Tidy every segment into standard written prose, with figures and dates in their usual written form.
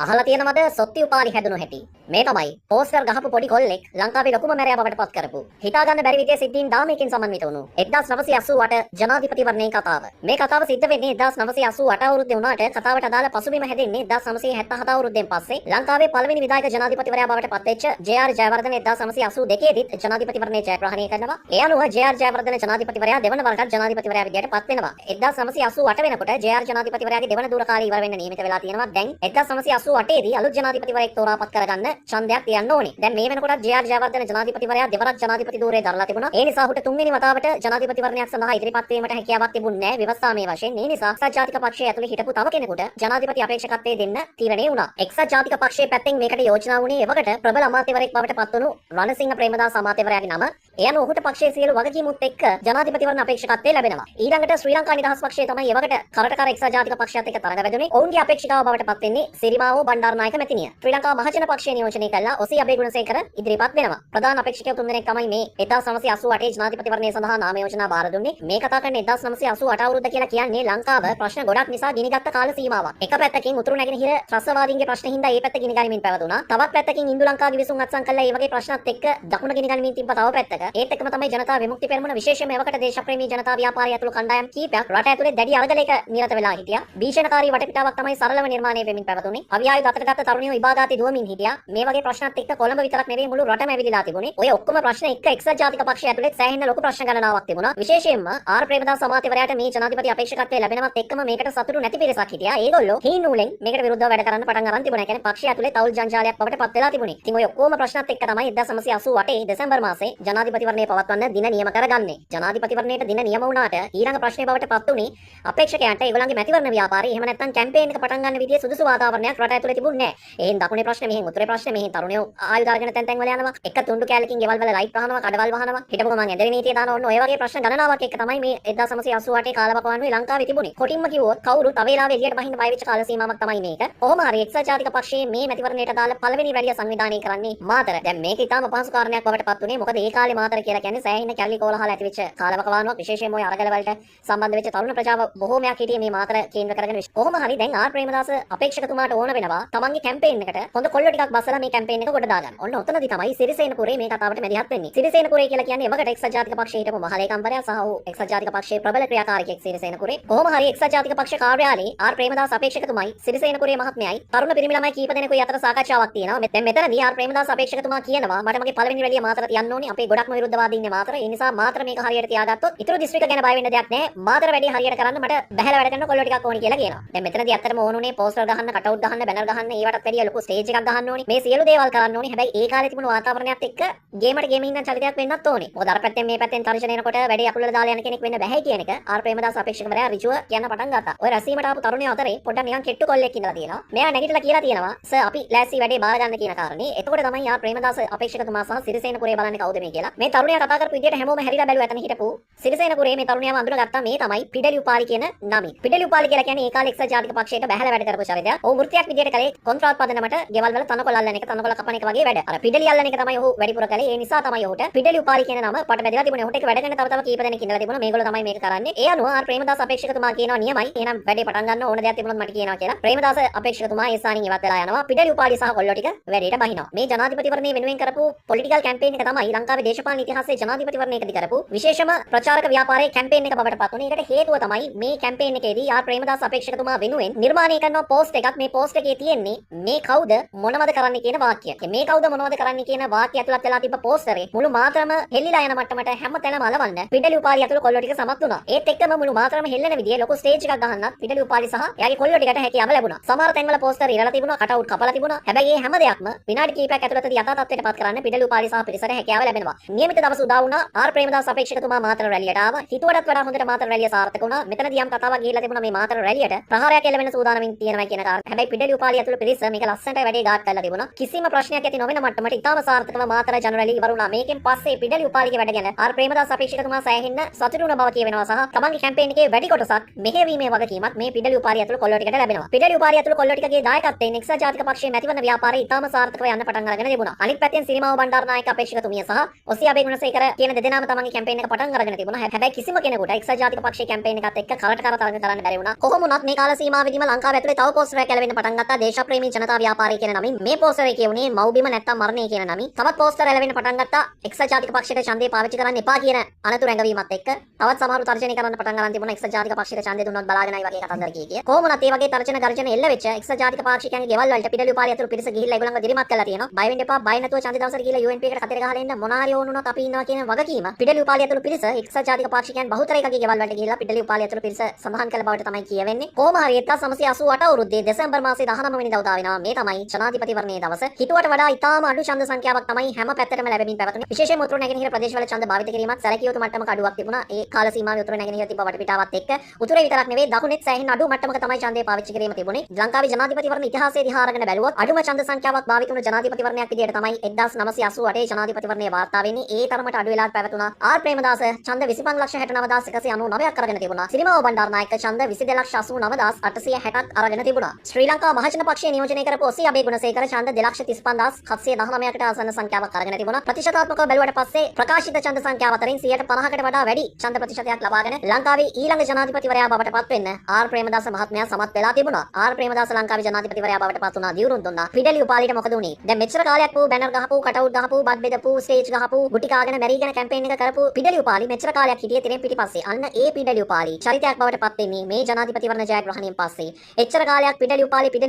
අහලා තියෙනවද සොත්ති උපාලි හැදුණු හැටි? මේ තමයි පෝස්ටර් ගහපු පොඩි කොල්ලෙක් ලංකාවේ ලොකුම මැරයා බවට පත් කරපු. හිතා ගන්න බැරි විදිහේ සිද්ධීන් 19කින් සමන්විත වුණු 1988 ජනාධිපතිවරණයේ කතාව. මේ කතාව සිද්ධ වෙන්නේ 1988 අවුරුද්දේ වුණාට කතාවට අදාළ පසුබිම හැදෙන්නේ 1977 අවුරුද්දෙන් පස්සේ ලංකාවේ පළවෙනි විධායක ජනාධිපතිවරයා බවට පත්වෙච්ච ජේ.ආර්. ජයවර්ධන 1982 දීත් ජනාධිපතිවරණයේ ජයග්‍රහණය කරනවා. ඒ අනුව ජේ.ආර්. ජයවර්ධන ජනාධිපතිවරයා දෙවන වරටත් ජනාධිපතිවරයා විදියට පත් වෙනවා. 1988 වෙනකොට ජේ.ආර්. ජනාධිපතිවරයාගේ දෙවන දුර කාලය ඉවර වෙන්න නියමිත වෙලා තියෙනවා. දැන් 1988 දී අලුත් ජනාධිපතිවරයෙක් තෝරාපත් කරගන්න ඡන්දයක් තියන්න ඕනේ. දැන් මේ වෙනකොට ජේ.ආර්. ජයවර්ධන ජනාධිපතිවරයා දෙවරක් ජනාධිපති ධූරය දරලා තිබුණා. ඒ නිසා ඔහුට තුන්වෙනි වතාවට ජනාධිපතිවරණයක් සඳහා ඉදිරිපත් වීමට හැකියාවක් තිබුණේ නැහැ ව්‍යවස්ථාමය වශයෙන්. ඒ නිසා එක්සත් ජාතික පක්ෂය ඇතුළේ හිටපු තව කෙනෙකුට ජනාධිපති අපේක්ෂකත්වයේ දෙන්න තීරණය වුණා. එක්සත් ජාතික පක්ෂයේ පැත්තෙන් මේකට යෝජනා වුණේ එවකට ප්‍රබල අමාත්‍යවරයෙක් බවට පත් වුණු රණසිංහ ප්‍රේමදාස අමාත්‍යවරයාගේ නම. ඒ අනුව ඔහුට පක්ෂයේ සියලු වගකීමුත් එක්ක ජනාධිපතිවරණ අපේක්ෂකත්වය ලැබෙනවා. ඊළඟට ශ්‍රී ලංකා නිදහස් පක්ෂය තමයි එවකට කරට කර එක්සත් ජාතික පක්ෂයත් එක්ක තරඟ වැදුනේ. ඔවුන්ගේ අපේක්ෂිකාව බවට පත් වෙන්නේ සිරිමාවෝ බණ්ඩාරනායක මැතිණිය. ශ්‍රී ලංකා මහජන පක්ෂය නියෝජනය කළා ඔසී අබේගුණසේකර ඉදිරිපත් වෙනවා. ප්‍රධාන අපේක්ෂකයෝ තුන්දෙනෙක් තමයි මේ 1988 ජනාධිපතිවරණය සඳහා නාම යෝජනා බාර දුන්නේ. මේ කතා කරන 1988 අවුරුද්ද කියලා කියන්නේ ලංකාව ප්‍රශ්න ගොඩක් නිසා ගිනිගත්ත කාල සීමාවක්. එක පැත්තකින් උතුරු නැගෙනහිර ත්‍රස්තවාදීන්ගේ ප්‍රශ්න හින්දා ඒ පැත්ත ගිනිගනිමින් පැවතුණා. තවත් පැත්තකින් ඉන්දු ලංකාවේ විසුම් අත්සන් කළා ඒ වගේ ප්‍රශ්නත් එක්ක දකුණ ගිනිගනිමින් තිබ්බ තව පැත්තක. ඒත් එක්කම තමයි ජනතා විමුක්ති පෙරමුණ විශේෂයෙන්ම එවකට දේශප්‍රේමී ජනතා ව්‍යාපාරය ඇතුළු කණ්ඩායම් කීපයක් රට ඇතුලේ දැඩි අරගලයක නිරත වෙලා හිටියා. භීෂණකාරී වටපිටාවක් තමයි සරලව නිර්මාණය වෙමින් පැවතුනේ. අවියායු දතටගත් තරුණියෝ ඉබාදාති දුවමින් හිටියා. මේ වගේ ප්‍රශ්නත් එක්ක කොළඹ විතරක් නෙවෙයි මුළු රටම ඇවිදලා තිබුණේ. ඔය ඔක්කොම ප්‍රශ්න එක්ක එක්සත් ජාතික පක්ෂය ඇතුලේ සෑහෙන ලොකු ප්‍රශ්න ගණනාවක් තිබුණා. විශේෂයෙන්ම ආර් ප්‍රේමදාස අමාත්‍යවරයාට මේ ජනාධිපති අපේක්ෂකත්වය ලැබෙනවත් එක්කම මේකට සතුටු නැති පිරිසක් හිටියා. ඒගොල්ලෝ හීන් නූලෙන් මේකට විරුද්ධව වැඩ කරන්න පටන් අරන් තිබුණා. ඒ කියන්නේ පක්ෂය ඇතුලේ තවුල් ජංජාලයක් බවට පත් වෙලා තිබුණේ. ඉතින් ඔය ඔක්කොම ප්‍රශ්නත් එක්ක තමයි 1988 දෙසැම්බර් මාසේ ජනාධිපතිවරණය පවත්වන්න දින නියම කරගන්නේ. ජනාධිපතිවරණයට දින නියම වුණාට ඊළඟ ප්‍රශ්නේ බවට පත් උනේ අපේක්ෂකයන්ට ඒගොල්ලන්ගේ මැතිවරණ ව්‍යාපාරය එහෙම නැත්නම් කැම්පේන් එක පටන් ගන්න විදිය සුදුසු වාතාවරණයක් රට ඇතුලේ තිබුණේ නැහැ. එහෙන් දකුණේ ප්‍රශ්න මෙහෙන් උතුරේ ප්‍රශ්න මෙහෙන් තරුණයෝ ආයුධ අරගෙන තැන් තැන් වල යනවා. එක තුණ්ඩු කැලකින් ගෙවල් වල ලයිට් වහනවා, කඩවල් වහනවා. හිටපු ගමන් ඇඳරි නීතිය දානවා. ඔන්න ඔය වගේ ප්‍රශ්න ගණනාවක් එක්ක තමයි මේ 1988 කාලවකවානුවේ ලංකාවේ තිබුණේ. කොටින්ම කිව්වොත් කවුරුත් අවේලාවේ එළියට බහින්න බය වෙච්ච කාල සීමාවක් තමයි මේක. කොහොම හරි එක්සත් ජාතික පක්ෂයේ මේ මැතිවරණයට දාලා පළවෙනි රැළිය සංවිධානය කරන්නේ මාතර. දැන් මේක ඉතාම අපහසු කාරණයක් බවට පත් උනේ. මොකද ඒ කාලේ මාතර කියලා කියන්නේ සෑහෙන කැලලි කෝලහල ඇති වෙච්ච කාලවකවානුවක්. විශේෂයෙන්ම ඔය අරගල වලට සම්බන්ධ වෙච්ච තරුණ ප්‍රජාව බොහෝමයක් හිටියේ මේ මාතර කේන්ද්‍ර කරගෙන. කොහොම හරි දැන් ආර් ප්‍රේමදාස අපේක්ෂකතුමාට ඕන වෙනවා තමන්ගේ කැම්පේන් එකට හොඳ කොල්ල ටිකක් බස්සලා මේ කැම්පේන් එක ගොඩ දාගන්න. ඔන්න ඔතනදී තමයි සිරිසේනපුරේ මේ කතාවට මැදිහත් වෙන්නේ. සිරිසේනපුරේ කියලා කියන්නේ එවකට එක්සත් ජාතික පක්ෂයේ හිටපු මහලේකම්වරයා සහ ඔහු එක්සත් ජාතික පක්ෂයේ ප්‍රබල ක්‍රියාකාරකයෙක් සිරිසේනපුරේ. කොහොම හරි එක්සත් ජාතික පක්ෂ කාර්යාලයේ ආර් ප්‍රේමදාස අපේක්ෂකතුමයි සිරිසේනපුරේ මහත්මයයි තරුණ පිරිමි ළමයි කීප දෙනෙකුයි අතර සාකච්ඡාවක් තියෙනවා. දැන් මෙතනදී ආර් ප්‍රේමදාස අපේක්ෂකතුමා කියනවා මට මගේ පළවෙනි රැළිය මාතර තියන්න ඕනි. අපේ ගොඩක්ම විරුද්ධවාදී ඉන්නේ මාතර. ඒ නිසා මාතර මේක හරියට තියාගත්තොත් ඉතුරු දිස්ත්‍රික්ක ගැන බය වෙන්න දෙයක් නැහැ. මාතර වැඩි හරියට කරන්න මට බහැලා වැඩ කරන කොල්ලෝ ටිකක් ඕනි කියලා කියනවා. දැන් මෙතනදී ඇත්තටම ඕනුනේ පෝස්ටර් ගහන්න, කටවුට් ගහන්න, බැනර් ගහන්න, ඒවටත් වැඩිය ලොකු ස්ටේජ් එකක් ගහන්න ඕනි. මේ සියලු දේවල් කරන්න ඕනි. හැබැයි ඒ කාලේ තිබුණු වාතාවරණයත් එක්ක ගේමට ගේමින් ඉන්න චරිතයක් වෙන්නත් ඕනේ. මොකද අර පැත්තෙන් මේ පැත්තෙන් තර්ජන එනකොට වැඩි අකුල් වල දාලා යන කෙනෙක් වෙන්න බැහැ කියන එක ආර් ප්‍රේමදාස අපේක්ෂකවරයා ඍජුව කියන්න පටන් ගත්තා. ඔය රැසීමට ආපු තරුණයෝ අතරේ පොඩ්ඩක් නිකන් කෙට්ටු කොල්ලෙක් ඉඳලා තියෙනවා. මෙයා නැගිටලා කියලා තියෙනවා සර් අපි ලෑස්ති වැඩේ බාර ගන්න කියන කාරණේ. එතකොට තමයි ආර් ප්‍රේමදාස අපේක්ෂකතුමා සහ සිරිසේනපුරේ බලන්නේ කවුද මේ කියලා. මේ තරුණයා කතා කරපු විදියට හැමෝම හැරිලා බැලුවා. එතන හිටපු සිරිසේනපුරේ මේ තරුණයාව අඳුනගත්තා. මේ තමයි පිඩලි උපාලි කියන නමින්. පිඩලි උපාලි කියලා කියන්නේ ඒ කාලේ එක්සත් ජාතික පක්ෂයට බැහැලා වැඩ කරපු චරිතයක්. ඔහු වෘත්තියක් විදියට කලේ කොන්ත්‍රාත් පදනමට ගෙවල් වල තනකොළ අල්ලන එක, තනකොළ කපන එක වගේ වැඩ. අර පිඩලි අල්ලන එක තමයි ඔහු වැඩිපුර කලේ. ඒ නිසා තමයි ඔහුට පිඩලි උපාලි කියන නම පට බැදලා තිබුණේ. ඔහුට ඒක වැඩ කරන තව කීප දෙනෙක් ඉඳලා තිබුණා. මේගොල්ලෝ තමයි මේක කරන්නේ. ඒ අනුව ආර් ප්‍රේමදාස අපේක්ෂකතුමා කියනවා නියමයි. එහෙනම් වැඩේ පටන් ගන්න ඕන දෙයක් තිබුණොත් මට කියනවා කියලා. ප්‍රේමදාස අපේක්ෂකතුමා ඒ ස්ථානින් ඉවත් වෙලා යනවා. පිඩලි උපාලි සහ කොල්ලෝ ටික වැඩේට බහිනවා. මේ ජනාධිපතිවරණය වෙනුවෙන් කරපු පොලිටිකල් කැම්පේන් එක තමයි ලංකාවේ දේශපාලන ඉතිහාසයේ ජනාධිපතිවරණයකදී කරපු විශේෂම ප්‍රචාරක ව්‍යාපාරයේ කැම්පේන් එක බවට පත් වුණේ. ඒකට හේතුව තමයි මේ කැම්පේන් එකේදී ආර් ප්‍රේමදාස අපේක්ෂකතුමා වෙනුවෙන් නිර්මාණය කරන පෝස්ට් එකක්. මේ පෝස්ට් එකේ තියෙන්නේ මේ කවුද මොනවද කරන්නේ කියන වාක්‍යය. මේ කවුද මොනවද කරන්නේ කියන වාක්‍යය ඇතුළත් වෙලා තිබ්බ පෝස්ටරේ මුළු මාතරම හෙල්ලිලා යන මට්ටමට හැමතැනම අලවන්න පිඩලි උපාලි ඇතුළු කොල්ලෝ ටික සමත් වුණා. ඒත් එක්කම මුළු මාතරම හෙල්ලෙන විදිය ලොකු ස්ටේජ් එකක් ගහන්නත් පිඩලි උපාලි සහ එයාගේ කොල්ලෝ ටිකට හැකියාව ලැබුණා. සමහර තැන්වල පෝස්ටර් ඉරලා තිබුණා, කටවුට් කපලා තිබුණා. හැබැයි මේ හැම දෙයක්ම විනාඩි කිහිපයක් ඇතුළතදී යථා තත්ත්වයට පත් කරන්න පිඩලි උපාලි සහ පිරිසට හැකියාව ලැබෙනවා. නියමිත දවස උදා වුණා. ආර් ප්‍රේමදාස අපේක්ෂකතුමා මාතර රැළියට ආවා. හිතුවටත් වඩා හොඳට මාතර රැළිය සාර්ථක වුණා. මෙතනදී යම් කතාවක් ගිහිල්ලා තිබුණා මේ මාතර රැළියට ප්‍රහාරයක් එල්ල වෙන සූදානමින් තියෙනවා කියන කාරණා. හැබැයි පිඩලි උපාලි ඇතුළු පිරිස මේක ලස්සනට වැඩේ ගාට් කරලා තිබුණා. කිසිම ප්‍රශ්නයක් ඇති නොවන මට්ටමට ඉතාම සාර්ථකව මාතර ජනරලි ඉවර වුණා. මේකෙන් පස්සේ පිඩලි උපාලිගේ වැඩ ගැන ආර් ප්‍රේමදාස අපේක්ෂකතුමා සෑහෙන්න සතුටු වුණ බව කියවෙනවා සහ තමන්ගේ කැම්පේන් එකේ වැඩි කොටසක් මෙහෙයවීමේ වගකීමක් මේ පිඩලි උපාලිය ඇතුළු කොල්ලෝ ටිකට ලැබෙනවා. පිඩලි උපාලිය ඇතුළු කොල්ලෝ ටිකගේ දායකත්වයෙන් එක්සත් ජාතික පක්ෂයේ මැතිවරණ ව්‍යාපාරය ඉතාම සාර්ථකව යන්න පටන් අරගෙන තිබුණා. අනිත් පැත්තෙන් සිරිමාව බණ්ඩාරනායක අපේක්ෂකතුමිය සහ ඔසිය අබේගුණසේකර කියන දෙදෙනාම තමන්ගේ කැම්පේන් එක පටන් අරගෙන තිබුණා. හැබැයි කිසිම කෙනෙකුට එක්සත් ජාතික පක්ෂයේ කැම්පේන් එකත් එක්ක කරට කර තරඟ කරන්න බැරි වුණා. කොහොම වුණත් මේ කාල සීමාවෙදිම ලංකාව ඇතුලේ තව පෝස්ටරයක් ඇලවෙන්න පටන් ගත්තා. දේශප්‍රේමී ජනතා ව්‍යාපාරය කියන නමින් මේ පෝස්ටරේ කියුනේ මව්බිම නැත්තම් මරණය කියන නමින්. තවත් පෝස්ටර් ඇලවෙන්න පටන් ගත්තා. එක්සත් ජාතික පක්ෂයට ඡන්දේ පාවිච්චි කරන්න එපා කියන අනතුරු ඇඟවීමත් එක්ක තවත් සමහරු තර්ජනය කරන්න පටන් ගන්න තිබුණා. එක්සත් ජාතික පක්ෂයට ඡන්දේ දුන්නොත් බලාගෙනයි වගේ කතන්දර කිය. කොහොම වුණත් මේ වගේ තර්ජන ගර්ජන එල්ල වෙච්ච එක්සත් ජාතික පාක්ෂිකයන්ගේ ගෙවල් වලට පිටලි උපාලිය ඇතුළු පිරිස ගිහිල්ලා ඒගොල්ලන්ව දිරිමත් කරලා තියෙනවා. බය වෙන්න එපා. බය නැතුව ඡන්දේ දවසට ගිහිල්ලා UNP එකට කතර ගහලා එන්න මොනාරි ඕන උනොත් අපි ඉන්නවා කියන වගකීම පිටලි උපාලිය ඇතුළු පිරිස එක්සත් ජාතික පාක්ෂිකයන් බහුතරයකගේ ගෙවල් වලට ගිහිල්ලා පිටලි උපාලිය ඇතුළු පිරිස සඳහන් කළ බවට තමයි කියවෙන්නේ. කොහොම හරි 1988 අවුරුද්දේ දෙසැම්බර් මාසයේ 19 වෙනිදා උදා වෙනවා. මේ තමයි ජනාධිපතිවරණයේ දවස. හිතුවට වඩා ඉතාම අඩු ඡන්ද සංඛ්‍යාවක් තමයි හැම පැත්තටම ලැබෙමින් පැවතුනේ. විශේෂයෙන්ම උතුරු නැගෙනහිර ප්‍රදේශවල ඡන්ද භාවිත කිරීමත් සැලකිය යුතු මට්ටමක අඩුවක් තිබුණා. ඒ කාල සීමාවේ උතුරු නැගෙනහිර තිබ්බ වටපිටාවත් එක්ක උතුරේ විතරක් නෙවෙයි දකුණෙත් සෑහෙන අඩු මට්ටමක තමයි ඡන්දේ පාවිච්චි කිරීම තිබුණේ. ලංකාවේ ජනාධිපතිවරණ ඉතිහාසයේ දිහා අරගෙන බැලුවොත් අඩුම ඡන්ද සංඛ්‍යාවක් භාවිත වුණු ජනාධිපතිවරණයක් විදියට තමයි 1988 ජනාධිපතිවරණයේ වාර්තා වෙන්නේ. ඒ තරමට අඩු වෙලාවක් පැවතුණා. ආර් ප්‍රේමදාස ඡන්ද 2569199ක් අරගෙන තිබුණා. සිරිමාව බණ්ඩාරනායක ඡන්ද 2289860ක් අරගෙන තිබුණා. ශ්‍රී ලංකා මහජන පක්ෂයේ නියෝජනය කරපු ඔසී අබේගුණසේකර ඡන්ද 235719කට ආසන්න සංඛ්‍යාවක් අරගෙන තිබුණා. ප්‍රතිශතාත්මකව බැලුවට පස්සේ ප්‍රකාශිත ඡන්ද සංඛ්‍යාව අතරින් 50%කට වඩා වැඩි ඡන්ද ප්‍රතිශතයක් ලබාගෙන ලංකාවේ ඊළඟ ජනාධිපතිවරයා බවට පත් වෙන්න ආර් ප්‍රේමදාස මහත්මයා සමත් වෙලා තිබුණා. ආර් ප්‍රේමදාස ලංකාවේ ජනාධිපතිවරයා බවට පත් වුණා. දියුරුම් දුන්නා. පිඩලි උපාලියට මොකද උනේ? දැන් මෙච්චර කාලයක් වූ බැනර් ගහපු, කටවුට් ගහපු, බත් බෙදපු, ස්ටේජ් ගහපු, ගුටි කාගෙන මැරීගෙන කැම්පේන් එක කරපු පිඩලි උපාලි මෙච්චර කාලයක් හිටියේ තිරෙන් පිටිපස්සේ. අන්න ඒ පිඩලි උපාලි චරිතයක් බවට පත් වෙන්නේ මේ ජනාධිපතිවරණ ජයග්‍රහණයෙන් පස්සේ. එච්චර කාලයක් පිඩලි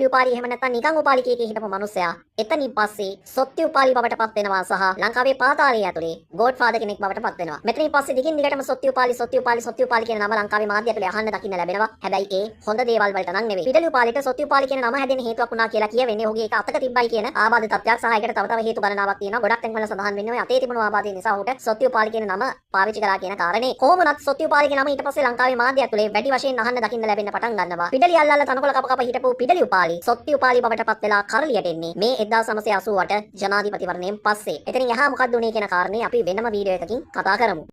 උපාලි එහෙම නැත්නම් නිකන් උපාලි කීකේ හිටපු මිනිස්සයා එතනින් පස්සේ සොත්ති උපාලි බවට පත් වෙනවා සහ ලංකාවේ පාතාලයේ ඇතුලේ ගෝඩ් ෆාදර් කෙනෙක් බවට පත් වෙනවා. මෙතනින් පස්සේ දිගින් දිගටම සොත්ති උපාලි කියන නම ලංකාවේ මාධ්‍ය ඇතුලේ අහන්න දකින්න ලැබෙනවා. හැබැයි ඒ හොඳ දේවල් වලට නම් නෙවෙයි. පිඩලි උපාලිට සොත්ති උපාලි කියන නම හැදෙන්න හේතුවක් වුණා කියලා කියවෙන්නේ ඔහුගේ එක අතක තිබ්බයි කියන ආබාධ තත්ත්වයක් සහ ඒකට තව හේතු ගණනාවක් තියෙනවා. ගොඩක් තැන්වල සඳහන් වෙන්නේ ඔය අතේ තිබුණු ආබාධය නිසා ඔහුට සොත්ති උපාලි කියන නම පාවිච්චි කරා කියන කාරණේ. කොහොම වුණත් සොත්ති උපාලි කියන නම ඊට පස්සේ ලංකාවේ මාධ්‍ය ඇතුලේ වැඩි වශයෙන් අහන්න දකින්න ලැබෙන්න පටන් ගන්නවා. පිඩලි අල්ලල්ලා තනකොළ කප කප හිටපු පිඩලි උපාලි සොත්ති උපාලි බවට පත් වෙලා කරලියට එන්නේ මේ 1988 ජනාධිපතිවරණයෙන් පස්සේ. එතනින් එහා මොකක්ද උනේ කියන කාරණේ අපි වෙනම වීඩියෝ එකකින් කතා කරමු.